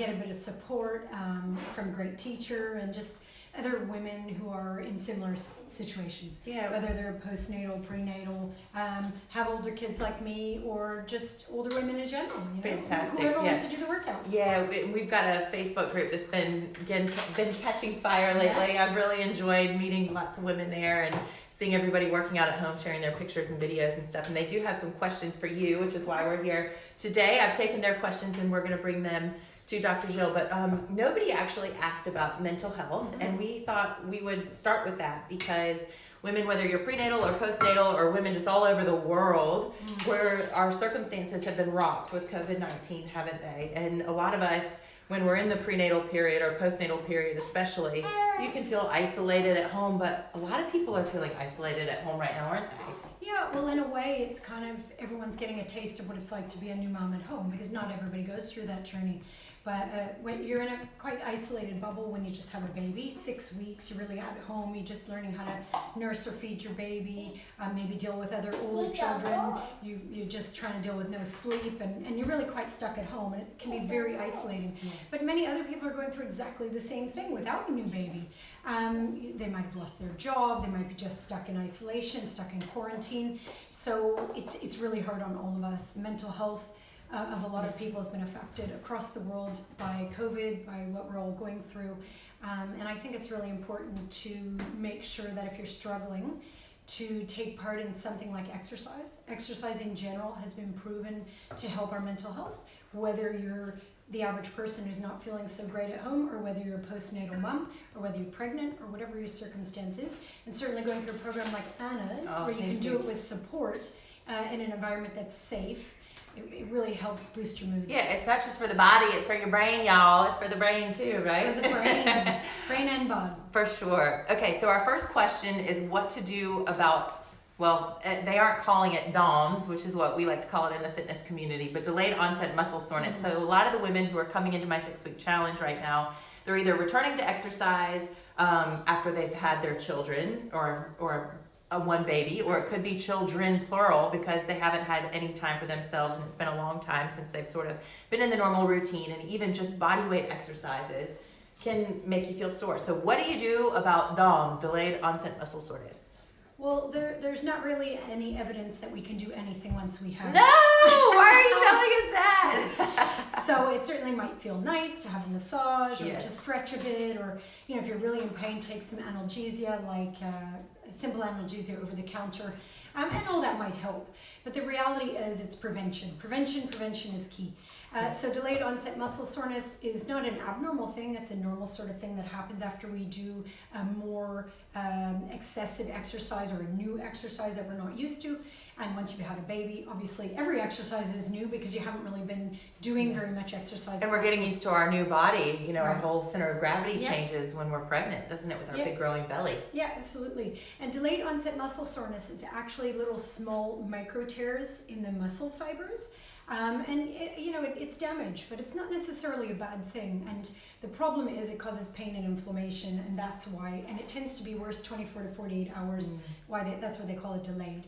get a bit of support from a great teacher and just other women who are in similar situations. Yeah. Whether they're postnatal, prenatal, have older kids like me, or just older women in general. Fantastic. Whoever wants to do the workouts. Yeah, we've got a Facebook group that's been catching fire lately. Yeah. I've really enjoyed meeting lots of women there and seeing everybody working out at home, sharing their pictures and videos and stuff. And they do have some questions for you, which is why we're here today. I've taken their questions and we're going to bring them to Dr. Jill, but nobody actually asked about mental health, and we thought we would start with that because women, whether you're prenatal or postnatal, or women just all over the world, where our circumstances have been rocked with COVID-19, haven't they? And a lot of us, when we're in the prenatal period or postnatal period especially, you can feel isolated at home, but a lot of people are feeling isolated at home right now, aren't they? Yeah, well, in a way, it's kind of everyone's getting a taste of what it's like to be a new mom at home, because not everybody goes through that journey. But when you're in a quite isolated bubble when you just have a baby, 6 weeks, you're really at home, you're just learning how to nurse or feed your baby, maybe deal with other older children, you're just trying to deal with no sleep, and you're really quite stuck at home, and it can be very isolating. But many other people are going through exactly the same thing without a new baby. They might have lost their job, they might be just stuck in isolation, stuck in quarantine. So it's really hard on all of us. The mental health of a lot of people has been affected across the world by COVID, by what we're all going through. And I think it's really important to make sure that if you're struggling, to take part in something like exercise. Exercise in general has been proven to help our mental health, whether you're the average person who's not feeling so great at home, or whether you're a postnatal mom, or whether you're pregnant, or whatever your circumstance is. And certainly going through a program like Anna's, where you can do it with support in an environment that's safe, it really helps boost your mood. Yeah, it's not just for the body, it's for your brain, y'all. It's for the brain too, right? For the brain and body. For sure. Okay, so our first question is what to do about, well, they aren't calling it DOMS, which is what we like to call it in the fitness community, but delayed onset muscle soreness. So a lot of the women who are coming into my 6-week challenge right now, they're either returning to exercise after they've had their children or one baby, or it could be children plural because they haven't had any time for themselves and it's been a long time since they've sort of been in the normal routine, and even just body weight exercises can make you feel sore. So what do you do about DOMS, delayed onset muscle soreness? Well, there's not really any evidence that we can do anything once we have No! Why are you telling us that? So it certainly might feel nice to have a massage, or Yes. to stretch a bit, or if you're really in pain, take some analgesia, like simple analgesia over the counter, and all that might help. But the reality is it's prevention. Prevention is key. So delayed onset muscle soreness is not an abnormal thing. It's a normal sort of thing that happens after we do a more excessive exercise or a new exercise that we're not used to. And once you've had a baby, obviously every exercise is new because you haven't really been doing very much exercise. And we're getting used to our new body. Our Right. whole center of gravity changes when we're pregnant, doesn't it, with our big growing belly? Yeah, absolutely. And delayed onset muscle soreness is actually little small micro tears in the muscle fibers. And it's damage, but it's not necessarily a bad thing. And the problem is it causes pain and inflammation, and that's why. And it tends to be worse 24 to 48 hours. That's why they call it delayed.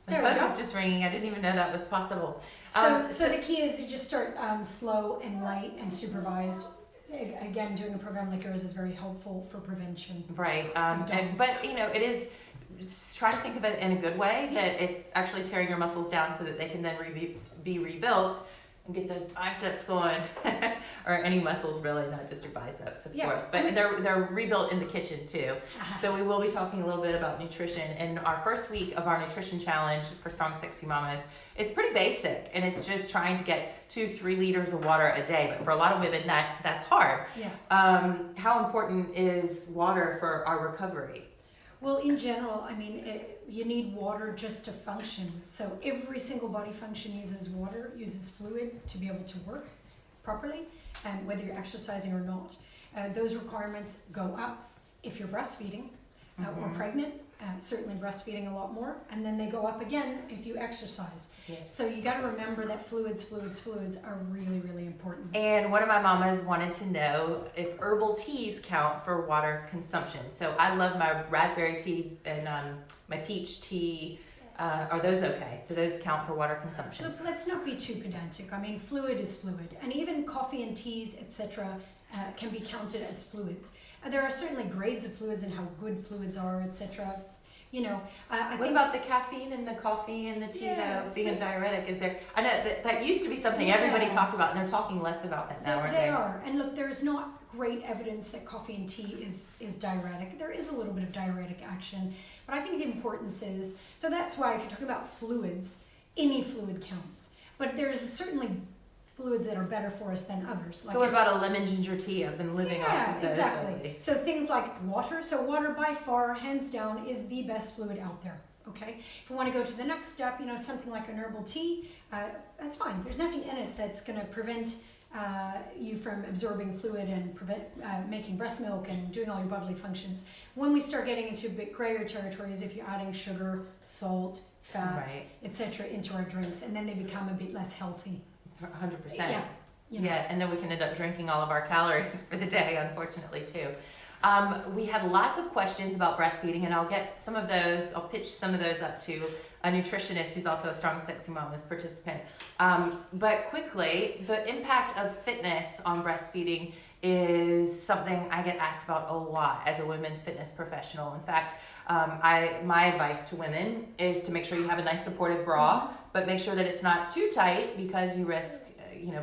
My phone was just ringing. I didn't even know that was possible. So the key is to just start slow and light and supervised. Again, doing a program like yours is very helpful for prevention. Right. But it is, just try to think of it in a good way, that it's actually tearing your muscles down so that they can then be rebuilt and get those biceps going, or any muscles really, not just your biceps, of course. But they're rebuilt in the kitchen too. So we will be talking a little bit about nutrition. And our first week of our nutrition challenge for Strong Sexy Mamas is pretty basic, and it's just trying to get 2-3 liters of water a day. But for a lot of women, that's hard. Yes. How important is water for our recovery? Well, in general, you need water just to function. So every single body function uses water, uses fluid to be able to work properly, and whether you're exercising or not. Those requirements go up if you're breastfeeding or pregnant, certainly breastfeeding a lot more, and then they go up again if you exercise. Yes. So you got to remember that fluids are really, really important. And one of my mamas wanted to know if herbal teas count for water consumption. So I love my raspberry tea and my peach tea Are those okay? Do those count for water consumption? Look, let's not be too pedantic. I mean, fluid is fluid, and even coffee and teas, etc., can be counted as fluids. There are certainly grades of fluids and how good fluids are, etc. You know, I What think about the caffeine in the coffee and the tea, Yeah, though, being a so- diuretic? Is there? I know that used to be something Yeah. everybody talked about, and they're talking less about that now, aren't they they? are. And look, there is not great evidence that coffee and tea is diuretic. There is a little bit of diuretic action, but I think the importance is, so that's why if you're talking about fluids, any fluid counts. But there's certainly fluids that are better for us than others. So what about a lemon ginger tea? I've been living off of those exactly. lately. So things like water. So water by far, hands down, is the best fluid out there. Okay. If we want to go to the next step, you know, something like an herbal tea, that's fine. There's nothing in it that's going to prevent you from absorbing fluid and prevent making breast milk and doing all your bodily functions. When we start getting into a bit grayer territories, if you're adding sugar, salt, fats, Right. etc., into our drinks, and then they become a bit less healthy. 100%. Yeah. You know. Yeah, and then we can end up drinking all of our calories for the day, unfortunately, too. We had lots of questions about breastfeeding, and I'll get some of those, I'll pitch some of those up to a nutritionist who's also a Strong Sexy Mamas participant. But quickly, the impact of fitness on breastfeeding is something I get asked about a lot as a women's fitness professional. In fact, my advice to women is to make sure you have a nice supportive bra, but make sure that it's not too tight because you risk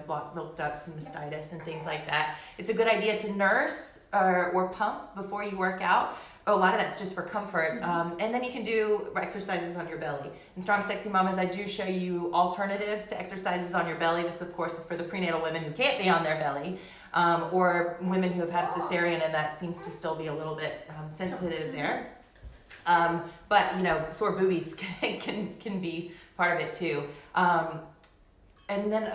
blocked milk ducts and mastitis and things like that. It's a good idea to nurse or pump before you work out. A lot of that's just for comfort. And then you can do exercises on your belly. In Strong Sexy Mamas, I do show you alternatives to exercises on your belly. This, of course, is for the prenatal women who can't be on their belly, or women who have had a cesarean, and that seems to still be a little bit sensitive there. But, sore boobies can be part of it too. And then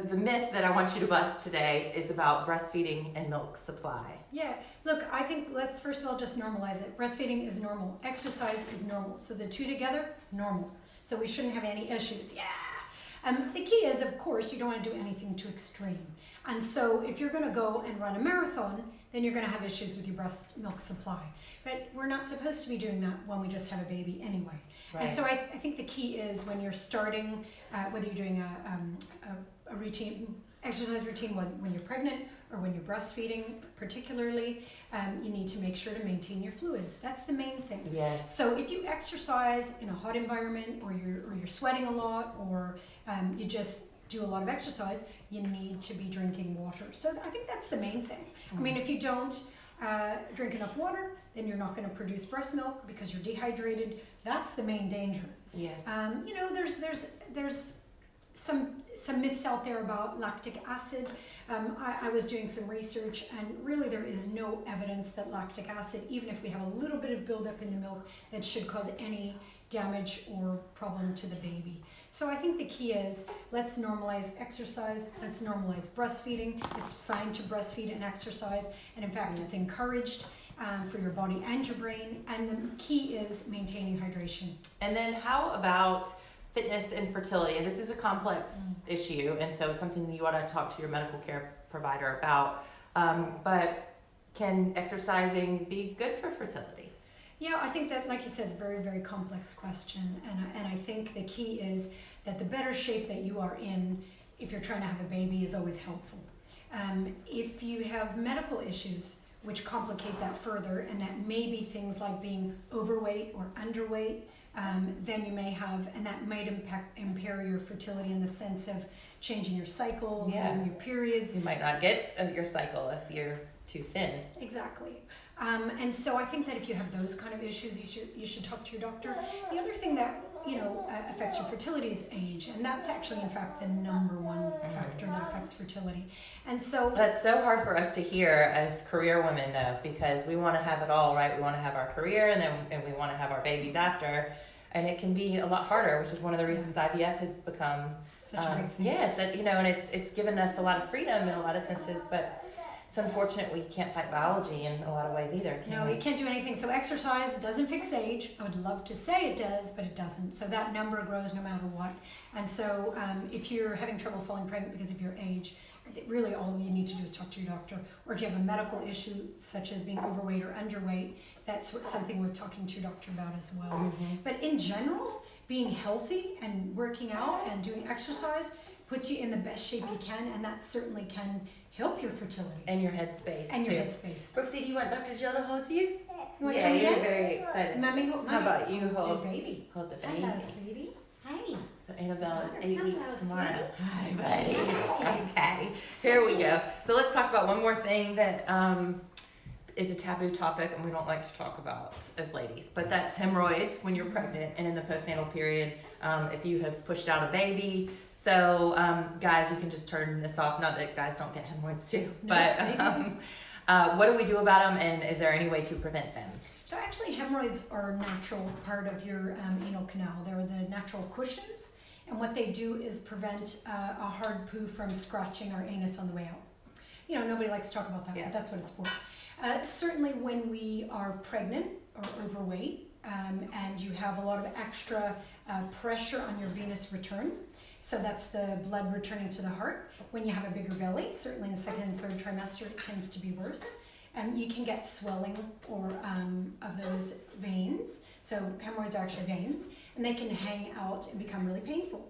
the myth that I want you to bust today is about breastfeeding and milk supply. Yeah, look, I think let's first of all just normalize it. Breastfeeding is normal. Exercise is normal. So the two together, normal. So we shouldn't have any issues. Yeah. The key is, of course, you don't want to do anything too extreme. And so if you're going to go and run a marathon, then you're going to have issues with your breast milk supply. But we're not supposed to be doing that when we just have a baby anyway. Right. And so I think the key is when you're starting, whether you're doing a routine, exercise routine when you're pregnant or when you're breastfeeding particularly, you need to make sure to maintain your fluids. That's the main thing. Yes. So if you exercise in a hot environment or you're sweating a lot or you just do a lot of exercise, you need to be drinking water. So I think that's the main thing. I mean, if you don't drink enough water, then you're not going to produce breast milk because you're dehydrated. That's the main danger. Yes. There's some myths out there about lactic acid. I was doing some research, and really there is no evidence that lactic acid, even if we have a little bit of buildup in the milk, that should cause any damage or problem to the baby. So I think the key is let's normalize exercise, let's normalize breastfeeding. It's fine to breastfeed and exercise, and in fact it's encouraged for your body and your brain, and the key is maintaining hydration. And then how about fitness and fertility? And this is a complex issue, and so it's something that you ought to talk to your medical care provider about. But can exercising be good for fertility? Yeah, I think that, like you said, it's a very, very complex question, and I think the key is that the better shape that you are in, if you're trying to have a baby, is always helpful. If you have medical issues which complicate that further, and that may be things like being overweight or underweight, then you may have, and that might impair your fertility in the sense of changing your cycles, losing your periods. You might not get your cycle if you're too thin. Exactly. And so I think that if you have those kind of issues, you should talk to your doctor. The other thing that affects your fertility is age, and that's actually in fact the number one factor that affects fertility. And so That's so hard for us to hear as career women, though, because we want to have it all, right? We want to have our career, and we want to have our babies after, and it can be a lot harder, which is one of the reasons IVF has become such a big thing. yes, and it's given us a lot of freedom in a lot of senses, but it's unfortunate we can't fight biology in a lot of ways either. No, you can't do anything. So exercise doesn't fix age. I would love to say it does, but it doesn't. So that number grows no matter what. And so if you're having trouble falling pregnant because of your age, really all you need to do is talk to your doctor. Or if you have a medical issue such as being overweight or underweight, that's something worth talking to your doctor about as well. But in general, being healthy and working out and doing exercise puts you in the best shape you can, and that certainly can help your fertility. And your headspace, And too. your headspace. Brooksy, do you want Dr. Jill to hold you? You want to Yeah, come you're again? very excited. Mommy, How about you hold, the baby. hold the baby? Hello, sweetie. Hi. So Annabelle is 8 Hello, weeks tomorrow. sweetie. Hi, buddy. Okay, here we go. So let's talk about one more thing that is a taboo topic and we don't like to talk about as ladies, but that's hemorrhoids when you're pregnant and in the postnatal period, if you have pushed out a baby. So guys, you can just turn this off. Not that guys don't get hemorrhoids too, No, but what do we do about them, and is there any way to prevent them? So actually hemorrhoids are a natural part of your anal canal. They're the natural cushions, and what they do is prevent a hard poo from scratching our anus on the way out. You know, nobody likes to talk about that, Yeah. but that's what it's for. Certainly when we are pregnant or overweight, and you have a lot of extra pressure on your venous return, so that's the blood returning to the heart. When you have a bigger belly, certainly in the second and third trimester, it tends to be worse. You can get swelling or of those veins. So hemorrhoids are actually veins, and they can hang out and become really painful.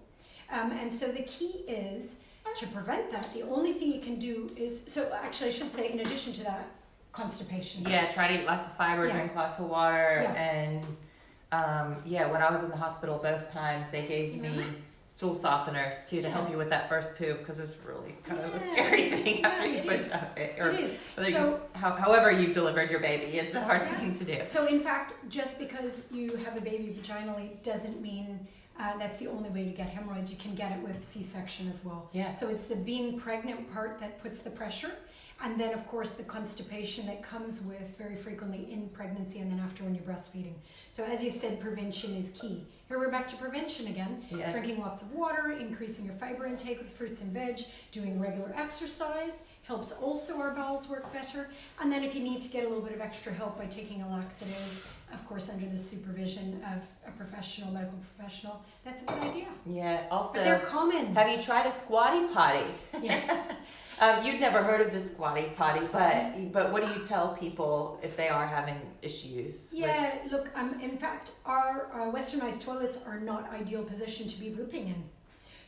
And so the key is to prevent that. The only thing you can do is, so actually I should say, in addition to that, constipation. Yeah, try to eat lots of fiber, Yeah. drink lots of water, Yeah. and when I was in the hospital both times, they gave me stool softeners too to help you with that first poop, because it's really kind of a scary thing after you push out it. Or It is. like, So, however you've delivered your baby, it's a hard thing to do. so in fact, just because you have a baby vaginally doesn't mean that's the only way to get hemorrhoids. You can get it with C-section as well. Yeah. So it's the being pregnant part that puts the pressure. And then, of course, the constipation that comes with very frequently in pregnancy and then after when you're breastfeeding. So as you said, prevention is key. Here we're back to prevention again. Yes. Drinking lots of water, increasing your fiber intake with fruits and veg, doing regular exercise helps also our bowels work better. And then if you need to get a little bit of extra help by taking a laxative, of course under the supervision of a professional, medical professional, that's a good idea. Yeah, also, But they're common. have you tried a squatty potty? Yeah. You'd never heard of the squatty potty, but what do you tell people if they are having issues? Yeah, look, in fact, our westernized toilets are not ideal position to be pooping in.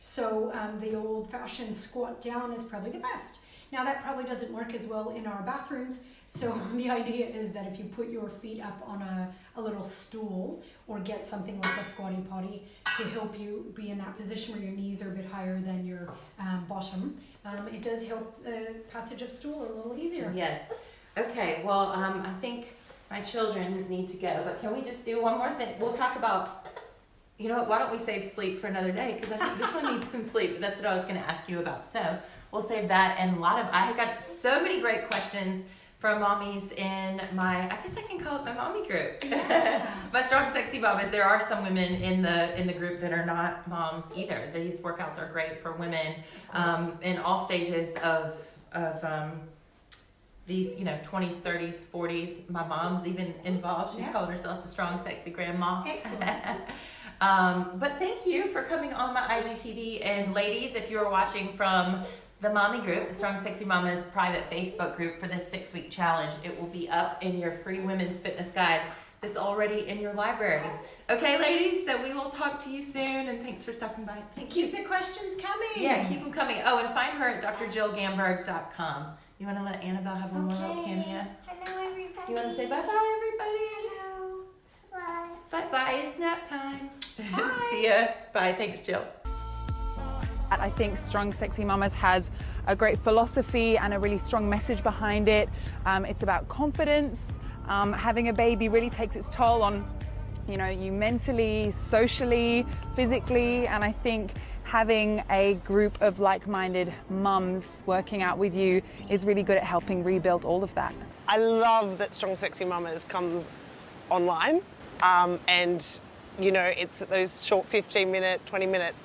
So the old-fashioned squat down is probably the best. Now that probably doesn't work as well in our bathrooms, so the idea is that if you put your feet up on a little stool or get something like a squatty potty to help you be in that position where your knees are a bit higher than your bottom, it does help the passage of stool a little easier. Yes. Okay, well, I think my children need to go, but can we just do one more thing? We'll talk about, you know what, why don't we save sleep for another day? Because I think this one needs some sleep. That's what I was going to ask you about. So we'll save that. And I got so many great questions from mommies in my, I guess I can call it my mommy group. Yeah. My Strong Sexy Mamas. There are some women in the group that are not moms either. These workouts are great for women in all stages of these, 20s, 30s, 40s. My mom's even involved. She's calling herself the Strong Sexy Grandma. Excellent. But thank you for coming on my IGTV. And ladies, if you're watching from the mommy group, the Strong Sexy Mamas private Facebook group for this 6-week challenge, it will be up in your free women's fitness guide that's already in your library. Okay, ladies, so we will talk to you soon, and thanks for stopping by. Keep the questions coming. Yeah, keep them coming. Oh, and find her at drjillgamberg.com. You want to let Annabelle have one more little cameo? Hello, everybody. You want to say bye-bye, everybody? Hello. Bye. Bye-bye, it's nap time. Bye. See ya. Bye, thanks, Jill. I think Strong Sexy Mamas has a great philosophy and a really strong message behind it. It's about confidence. Having a baby really takes its toll on, you mentally, socially, physically, and I think having a group of like-minded mums working out with you is really good at helping rebuild all of that. I love that Strong Sexy Mamas comes online and it's those short 15 minutes, 20 minutes.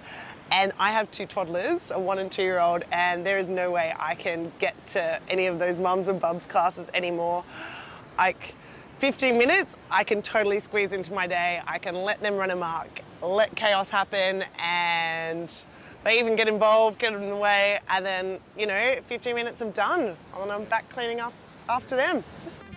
And I have 2 toddlers, a 1 and 2 year old, and there is no way I can get to any of those mums and bubs classes anymore. 15 minutes, I can totally squeeze into my day. I can let them run amok, let chaos happen, and they even get involved, get in the way, and then, 15 minutes I'm done. And I'm back cleaning up after them.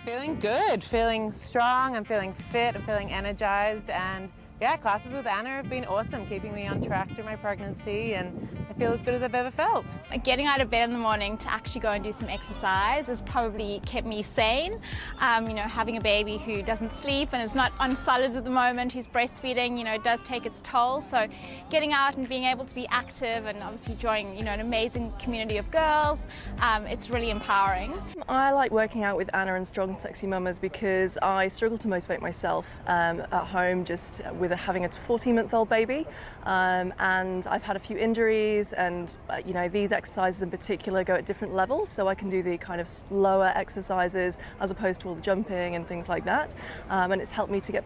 Feeling good, feeling strong, I'm feeling fit, I'm feeling energized, and Yeah, classes with Anna have been awesome, keeping me on track through my pregnancy, and I feel as good as I've ever felt. Getting out of bed in the morning to actually go and do some exercise has probably kept me sane. You know, having a baby who doesn't sleep and is not on solids at the moment, who's breastfeeding, you know, it does take its toll. So getting out and being able to be active and obviously join, you know, an amazing community of girls, it's really empowering. I like working out with Anna and Strong Sexy Mamas because I struggle to motivate myself at home just with having a 14-month-old baby, and I've had a few injuries, and you know, these exercises in particular go at different levels, so I can do the kind of lower exercises as opposed to all the jumping and things like that, and it's helped me to get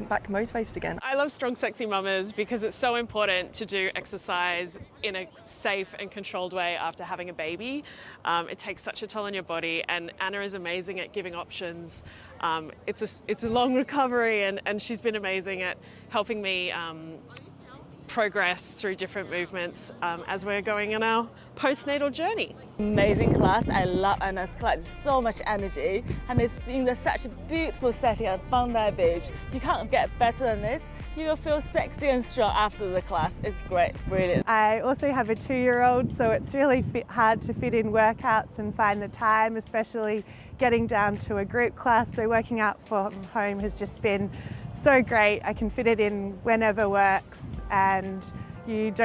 back motivated again. I love Strong Sexy Mamas because it's so important to do exercise in a safe and controlled way after having a baby. It takes such a toll on your body, and Anna is amazing at giving options. It's a long recovery, and she's been amazing at helping me progress through different movements as we're going on our postnatal journey. Amazing class. I love Anna's class. So much energy, and it's in such a beautiful setting at Bondi Beach. You can't get better than this. You will feel sexy and strong after the class. It's great, brilliant. I also have a 2-year-old, so it's really hard to fit in workouts and find the time, especially getting down to a group class. So working out from home has just been so great. I can fit it in whenever works, and you don't